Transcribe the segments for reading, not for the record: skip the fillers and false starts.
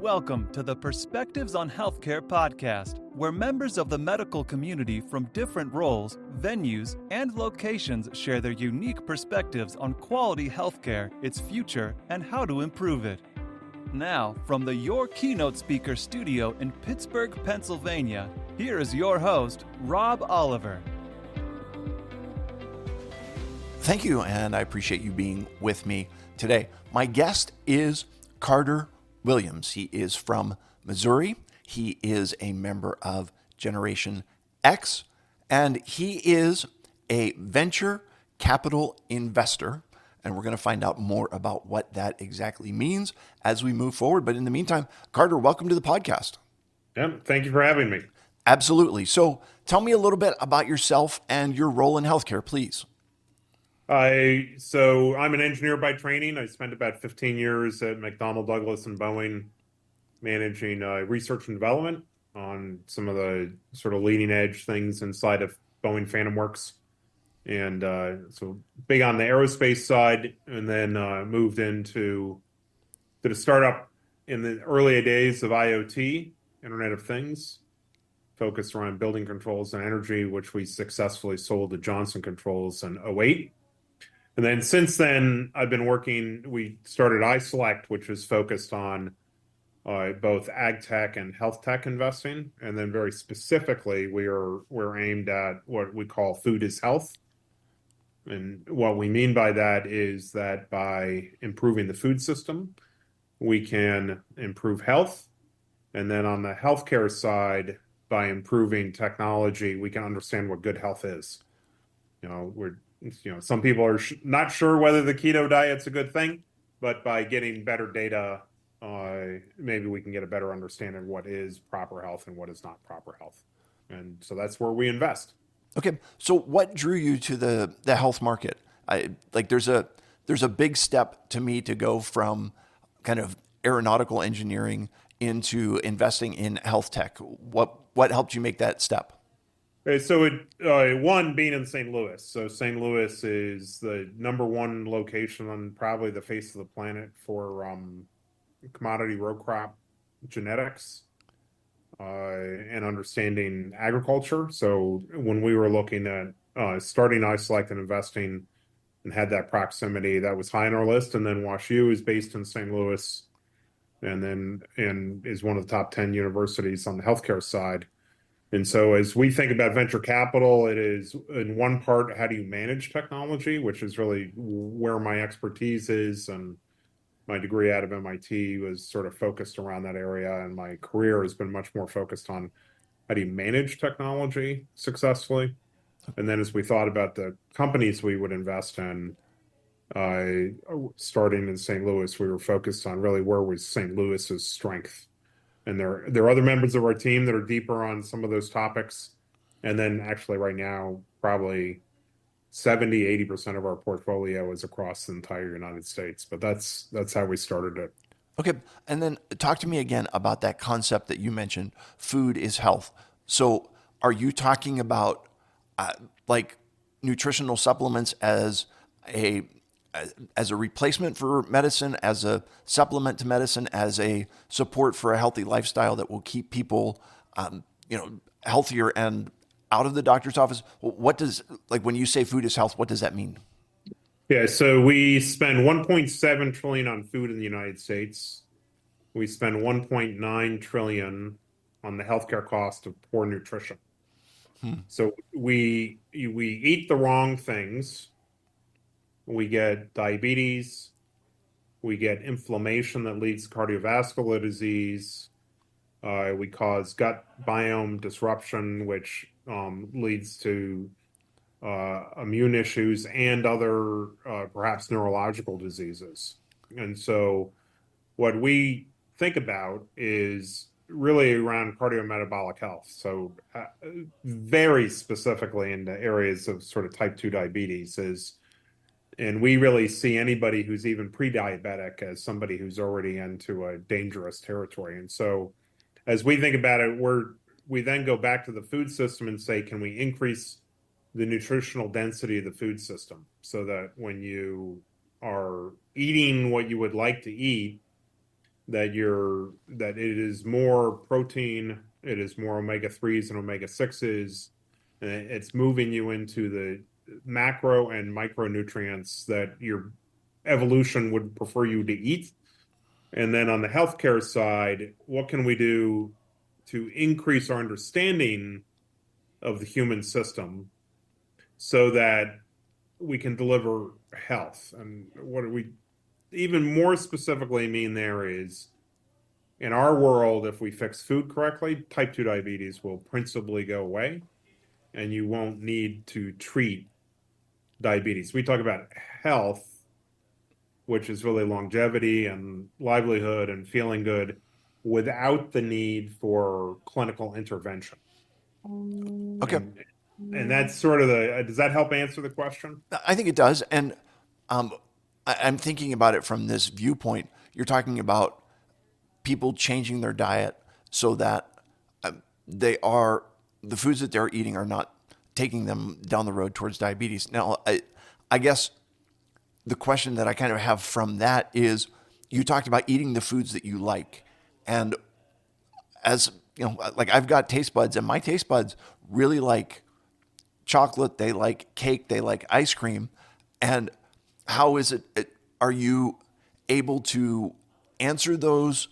Welcome to the Perspectives on Healthcare podcast, where members of the medical community from different roles, venues, and locations share their unique perspectives on quality healthcare, its future, and how to improve it. Now, from the Your Keynote Speaker studio in Pittsburgh, Pennsylvania, here is your host, Rob Oliver. Thank you, and I appreciate you being with me today. My guest is Carter Williams. He is from Missouri. He is a member of Generation X, and he is a venture capital investor. And we're going to find out more about what that exactly means as we move forward. But in the meantime, Carter, welcome to the podcast. Yeah, thank you for having me. Absolutely. So tell me a little bit about yourself and your role in healthcare, please. So I'm an engineer by training. I spent about 15 years at McDonnell Douglas and Boeing managing research and development on some of the sort of leading edge things inside of Boeing Phantom Works. And so big on the aerospace side, and then moved into did a startup in the early days of IoT, Internet of Things, focused around building controls and energy, which we successfully sold to Johnson Controls in 2008. And then since then, I've been working, we started iSelect, which is focused on both ag tech and health tech investing. And then very specifically, we're aimed at what we call food is health. And what we mean by that is that by improving the food system, we can improve health. And then on the healthcare side, by improving technology, we can understand what good health is. Some people are not sure whether the keto diet's a good thing, but by getting better data, maybe we can get a better understanding of what is proper health and what is not proper health. And so that's where we invest. Okay, so what drew you to the health market? There's a big step to me to go from kind of aeronautical engineering into investing in health tech. What helped you make that step? Okay, so one being in St. Louis. So St. Louis is the number one location on probably the face of the planet for commodity row crop genetics and understanding agriculture. So when we were looking at starting iSelect and investing and had that proximity, that was high on our list. And then WashU is based in St. Louis and is one of the top 10 universities on the healthcare side. And so as we think about venture capital, it is in one part, how do you manage technology, which is really where my expertise is. And my degree out of MIT was sort of focused around that area. And my career has been much more focused on how do you manage technology successfully. And then as we thought about the companies we would invest in, starting in St. Louis, we were focused on really where was St. Louis's strength. And there are other members of our team that are deeper on some of those topics. And then actually right now, probably 70-80% of our portfolio is across the entire United States. But that's how we started it. Okay. And then talk to me again about that concept that you mentioned, food is health. So are you talking about like nutritional supplements as a replacement for medicine, as a supplement to medicine, as a support for a healthy lifestyle that will keep people, healthier and out of the doctor's office? What does, when you say food is health, what does that mean? Yeah, so we spend 1.7 trillion on food in the United States. We spend 1.9 trillion on the healthcare cost of poor nutrition. So we eat the wrong things. We get diabetes, we get inflammation that leads to cardiovascular disease, we cause gut biome disruption, which leads to immune issues and other perhaps neurological diseases. And so what we think about is really around cardiometabolic health. So very specifically in the areas of sort of type 2 diabetes and we really see anybody who's even pre-diabetic as somebody who's already into a dangerous territory. And so as we think about it, we then go back to the food system and say, can we increase the nutritional density of the food system so that when you are eating what you would like to eat, that it is more protein, it is more omega-3s and omega-6s, and it's moving you into the macro and micronutrients that your evolution would prefer you to eat. And then on the healthcare side, what can we do to increase our understanding of the human system so that we can deliver health? And what do we even more specifically mean there is, in our world, if we fix food correctly, type 2 diabetes will principally go away, and you won't need to treat diabetes. We talk about health, which is really longevity and livelihood and feeling good without the need for clinical intervention. Okay. And that's sort of does that help answer the question? I think it does. And I'm thinking about it from this viewpoint. You're talking about people changing their diet so that the foods that they're eating are not taking them down the road towards diabetes. Now, I guess the question that I kind of have from that is, you talked about eating the foods that you like. And as you know, like I've got taste buds, and my taste buds really like chocolate, they like cake, they like ice cream. And how is it, are you able to answer those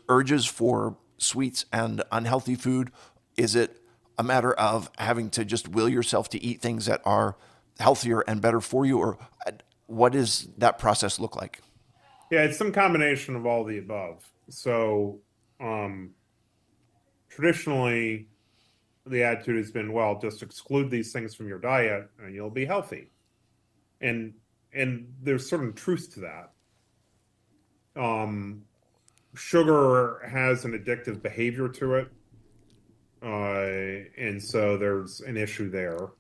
urges for sweets and unhealthy food? Is it a matter of having to just will yourself to eat things that are healthier and better for you? Or what does that process look like? Yeah, it's some combination of all the above. So traditionally, the attitude has been, well, just exclude these things from your diet and you'll be healthy. And there's certain truth to that. Sugar has an addictive behavior to it. And so there's an issue there.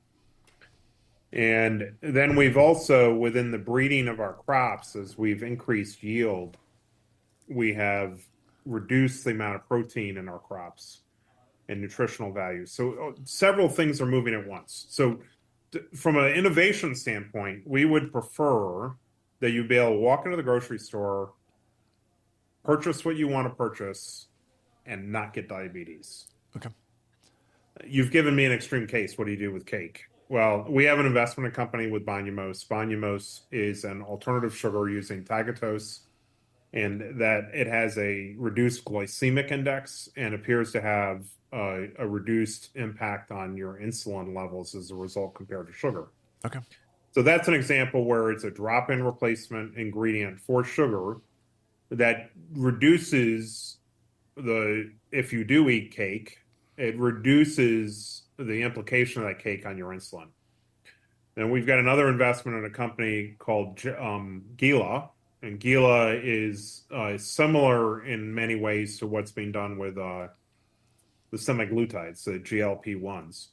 And then we've also, within the breeding of our crops, as we've increased yield, we have reduced the amount of protein in our crops and nutritional value. So several things are moving at once. So from an innovation standpoint, we would prefer that you be able to walk into the grocery store, purchase what you want to purchase, and not get diabetes. Okay. You've given me an extreme case. What do you do with cake? Well, we have an investment company with Bonumose. Bonumose is an alternative sugar using tagatose, and that it has a reduced glycemic index and appears to have a reduced impact on your insulin levels as a result compared to sugar. Okay. So that's an example where it's a drop-in replacement ingredient for sugar that reduces if you do eat cake, it reduces the implication of that cake on your insulin. Then we've got another investment in a company called Gila, and Gila is similar in many ways to what's being done with the semaglutides, the GLP-1s.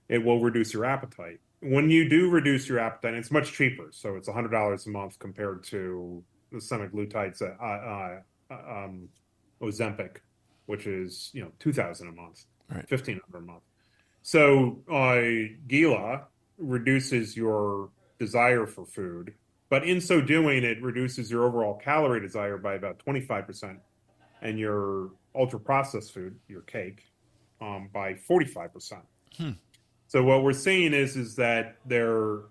It will reduce your appetite. When you do reduce your appetite, it's much cheaper. So it's $100 a month compared to the semaglutides, Ozempic, which is $2,000 a month, Right. $1,500 a month. So Gila reduces your desire for food, but in so doing, it reduces your overall calorie desire by about 25%, and your ultra-processed food, your cake, by 45%. So what we're seeing is that the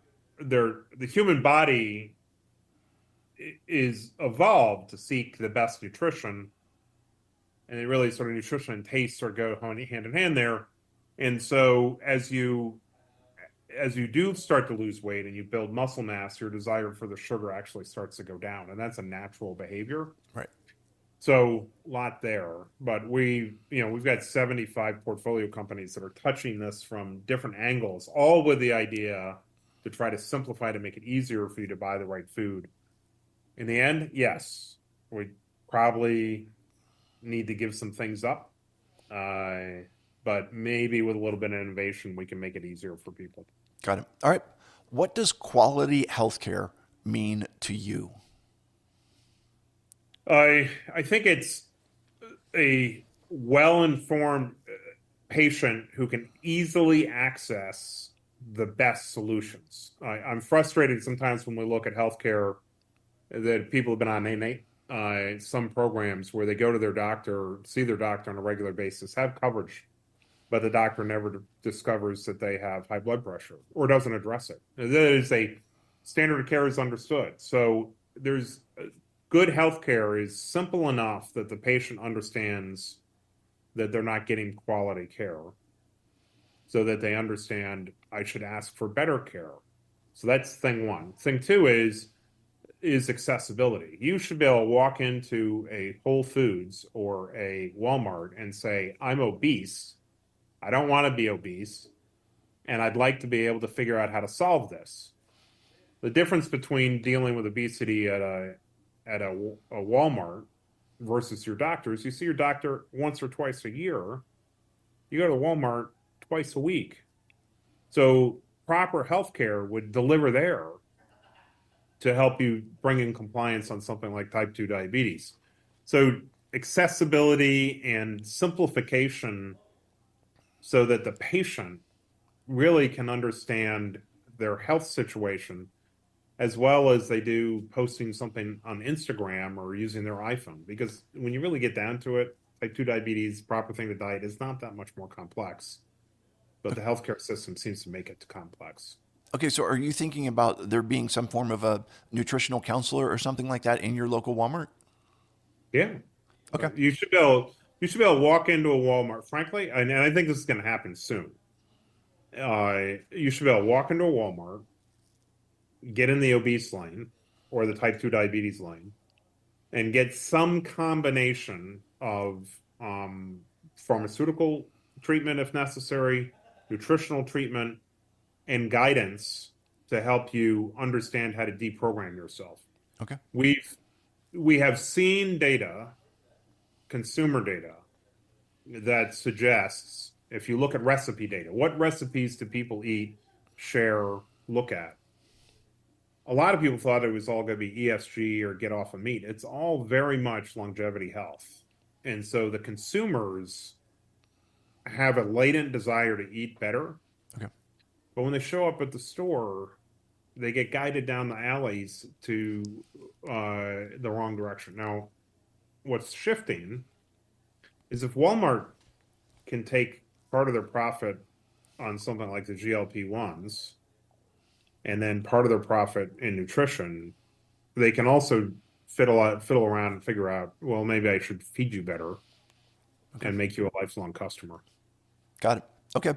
human body is evolved to seek the best nutrition, and it really sort of nutrition and taste sort of go hand in hand there. And so as you do start to lose weight and you build muscle mass, your desire for the sugar actually starts to go down, and that's a natural behavior. Right. So a lot there, but we've got 75 portfolio companies that are touching this from different angles, all with the idea to try to simplify, to make it easier for you to buy the right food. In the end, yes, we probably need to give some things up, but maybe with a little bit of innovation, we can make it easier for people. Got it. All right. What does quality healthcare mean to you? I think it's a well-informed patient who can easily access the best solutions. I'm frustrated sometimes when we look at healthcare that people have been on some programs where they go to their doctor, see their doctor on a regular basis, have coverage, but the doctor never discovers that they have high blood pressure or doesn't address it. That is a standard of care is understood. So there's good healthcare is simple enough that the patient understands that they're not getting quality care, so that they understand I should ask for better care. So that's thing one. Thing two is accessibility. You should be able to walk into a Whole Foods or a Walmart and say, I'm obese. I don't want to be obese, and I'd like to be able to figure out how to solve this. The difference between dealing with obesity at a Walmart versus your doctor is you see your doctor once or twice a year. You go to Walmart twice a week. So proper healthcare would deliver there to help you bring in compliance on something like type 2 diabetes. So accessibility and simplification so that the patient really can understand their health situation, as well as they do posting something on Instagram or using their iPhone. Because when you really get down to it, type 2 diabetes, proper thing to diet is not that much more complex. But the healthcare system seems to make it complex. Okay, so are you thinking about there being some form of a nutritional counselor or something like that in your local Walmart? Yeah. Okay. You should be able to walk into a Walmart, frankly, and I think this is going to happen soon. You should be able to walk into a Walmart, get in the obese lane or the type 2 diabetes lane, and get some combination of pharmaceutical treatment if necessary, nutritional treatment, and guidance to help you understand how to deprogram yourself. Okay. We have seen data, consumer data, that suggests if you look at recipe data, what recipes do people eat, share, look at? A lot of people thought it was all going to be ESG or get off of meat. It's all very much longevity health. And so the consumers have a latent desire to eat better. Okay. But when they show up at the store, they get guided down the alleys to the wrong direction. Now, what's shifting is if Walmart can take part of their profit on something like the GLP-1s and then part of their profit in nutrition, they can also fiddle around and figure out, well, maybe I should feed you better and make you a lifelong customer. Got it. Okay.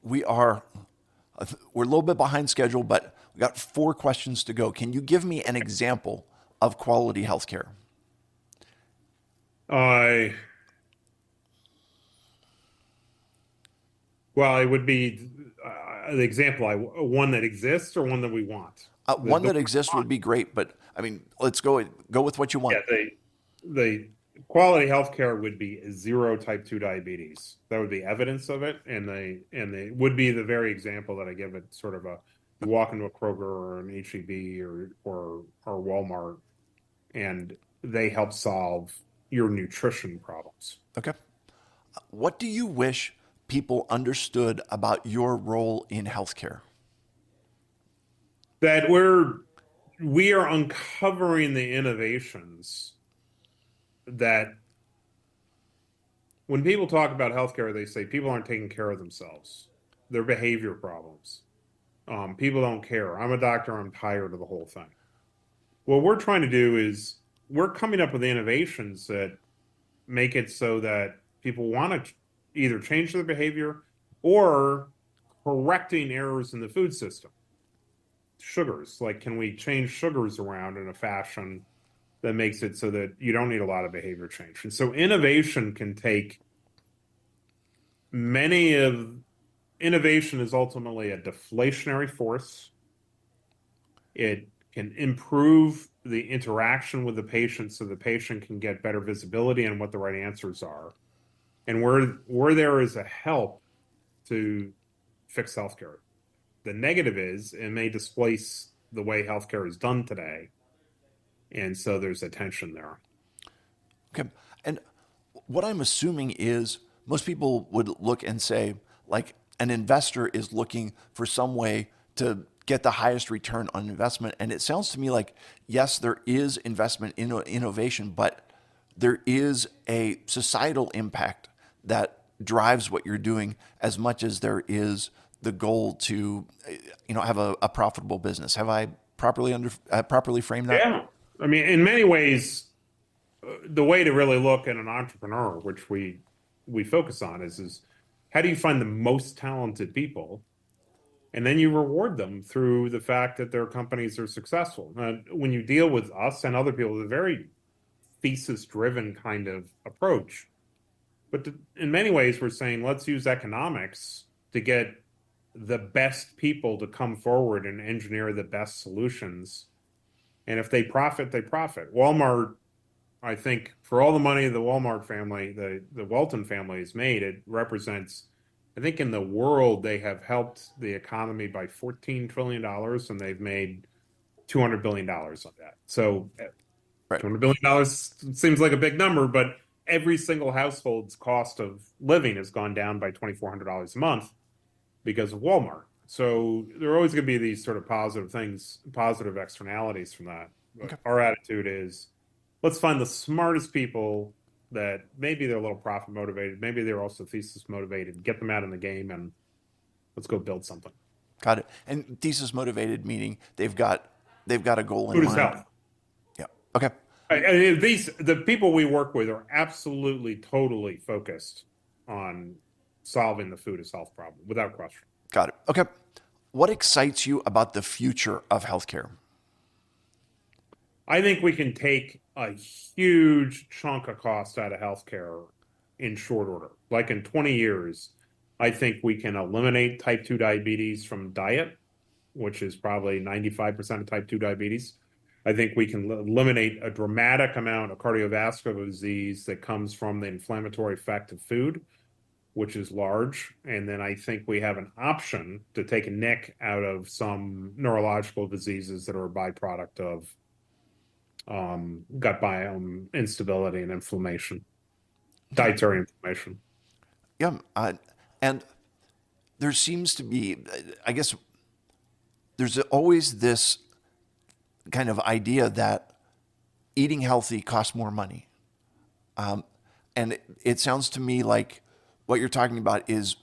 We're a little bit behind schedule, but we got 4 questions to go. Can you give me an example of quality healthcare? Well, it would be the example one that exists or one that we want. One that exists would be great, but I mean, let's go with what you want. Yeah, the quality healthcare would be 0 type 2 diabetes. That would be evidence of it, and they would be the very example that I give it. Sort of you walk into a Kroger or an HEB or Walmart, and they help solve your nutrition problems. Okay. What do you wish people understood about your role in healthcare? That we are uncovering the innovations that when people talk about healthcare, they say people aren't taking care of themselves. Their behavior problems. People don't care. I'm a doctor. I'm tired of the whole thing. What we're trying to do is we're coming up with innovations that make it so that people want to either change their behavior or correcting errors in the food system. Sugars, like, can we change sugars around in a fashion that makes it so that you don't need a lot of behavior change? And so innovation can take innovation is ultimately a deflationary force. It can improve the interaction with the patient so the patient can get better visibility on what the right answers are. And where there is a help to fix healthcare. The negative is it may displace the way healthcare is done today. And so there's a tension there. Okay. And what I'm assuming is most people would look and say, like, an investor is looking for some way to get the highest return on investment. And it sounds to me like, yes, there is investment in innovation, but there is a societal impact that drives what you're doing as much as there is the goal to, have a profitable business. Have I properly framed that? Yeah. I mean, in many ways, the way to really look at an entrepreneur, which we focus on, is how do you find the most talented people, and then you reward them through the fact that their companies are successful. When you deal with us and other people, it's a very thesis-driven kind of approach. But in many ways, we're saying let's use economics to get the best people to come forward and engineer the best solutions. And if they profit, they profit. Walmart, I think, for all the money the Walmart family, the Walton family has made, it represents, I think in the world, they have helped the economy by $14 trillion, and they've made $200 billion on that. So Right. $200 billion seems like a big number, but every single household's cost of living has gone down by $2,400 a month because of Walmart. So there are always going to be these sort of positive things, positive externalities from that. Okay. Our attitude is, let's find the smartest people that maybe they're a little profit motivated, maybe they're also thesis motivated, get them out in the game, and let's go build something. Got it. And thesis motivated meaning they've got a goal in Food is mind. health. Yeah. Okay. The people we work with are absolutely, totally focused on solving the food is health problem, without question. Got it. Okay. What excites you about the future of healthcare? I think we can take a huge chunk of cost out of healthcare in short order. Like in 20 years, I think we can eliminate type 2 diabetes from diet, which is probably 95% of type 2 diabetes. I think we can eliminate a dramatic amount of cardiovascular disease that comes from the inflammatory effect of food, which is large. And then I think we have an option to take a nick out of some neurological diseases that are a byproduct of gut biome instability and inflammation, dietary inflammation. Yeah. And there seems to be, I guess, there's always this kind of idea that eating healthy costs more money. And it sounds to me like what you're talking about is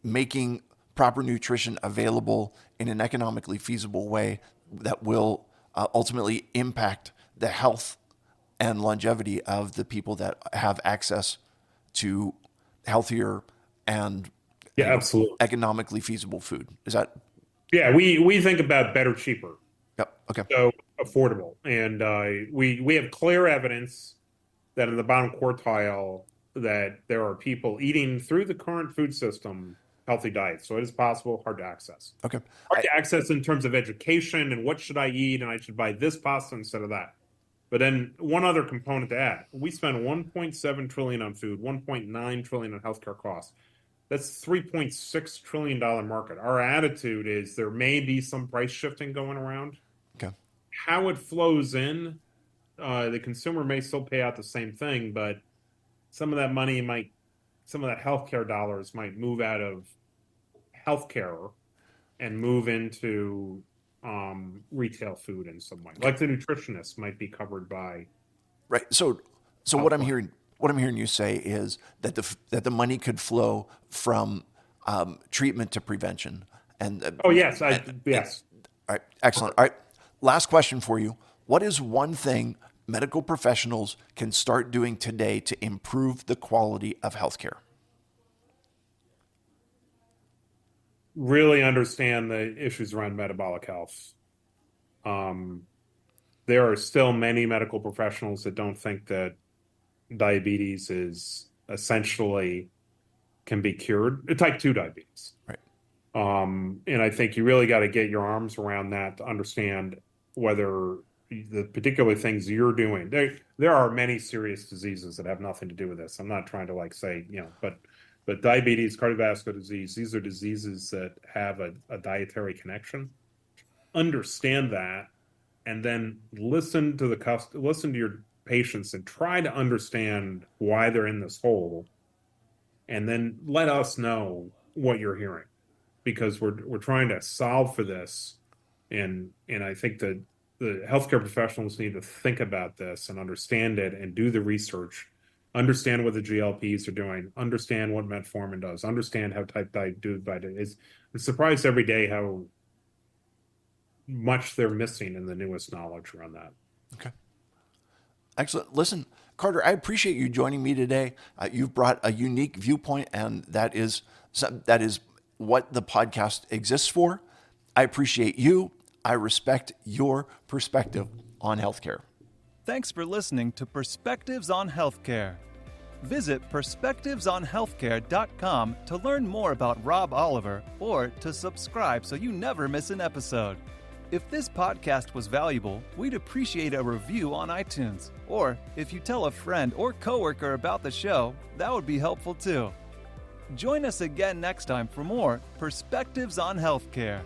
making proper nutrition available in an economically feasible way that will ultimately impact the health and longevity of the people that have access to healthier and Absolutely economically feasible food. Is that? Yeah, we think about better, cheaper. Yep. Okay. So affordable. And we have clear evidence that in the bottom quartile that there are people eating through the current food system healthy diets. So it is possible, hard to access. Okay. Hard to access in terms of education and what should I eat, and I should buy this pasta instead of that. But then one other component to add, we spend $1.7 trillion on food, $1.9 trillion on healthcare costs. That's $3.6 trillion market. Our attitude is there may be some price shifting going around. Okay. How it flows in, the consumer may still pay out the same thing, but some of that money some of that healthcare dollars might move out of healthcare and move into retail food in some way. Like the nutritionist might be covered by. Right. So what I'm hearing you say is that the money could flow from treatment to prevention. And Yes. Yes. All right. Excellent. All right. Last question for you. What is one thing medical professionals can start doing today to improve the quality of healthcare? Really understand the issues around metabolic health. There are still many medical professionals that don't think that diabetes is essentially can be cured, type 2 diabetes. Right. And I think you really got to get your arms around that to understand whether the particular things you're doing. There are many serious diseases that have nothing to do with this. I'm not trying to say, but diabetes, cardiovascular disease, these are diseases that have a dietary connection. Understand that, and then listen to your patients and try to understand why they're in this hole, and then let us know what you're hearing, because we're trying to solve for this And I think that the healthcare professionals need to think about this and understand it and do the research, understand what the GLPs are doing, understand what metformin does, understand how type 2 diabetes is. I'm surprised every day how much they're missing in the newest knowledge around that. Okay. Excellent. Listen, Carter, I appreciate you joining me today. You've brought a unique viewpoint, and that is what the podcast exists for. I appreciate you. I respect your perspective on healthcare. Thanks for listening to Perspectives on Healthcare. Visit perspectivesonhealthcare.com to learn more about Rob Oliver or to subscribe so you never miss an episode. If this podcast was valuable, we'd appreciate a review on iTunes. Or if you tell a friend or coworker about the show, that would be helpful too. Join us again next time for more Perspectives on Healthcare.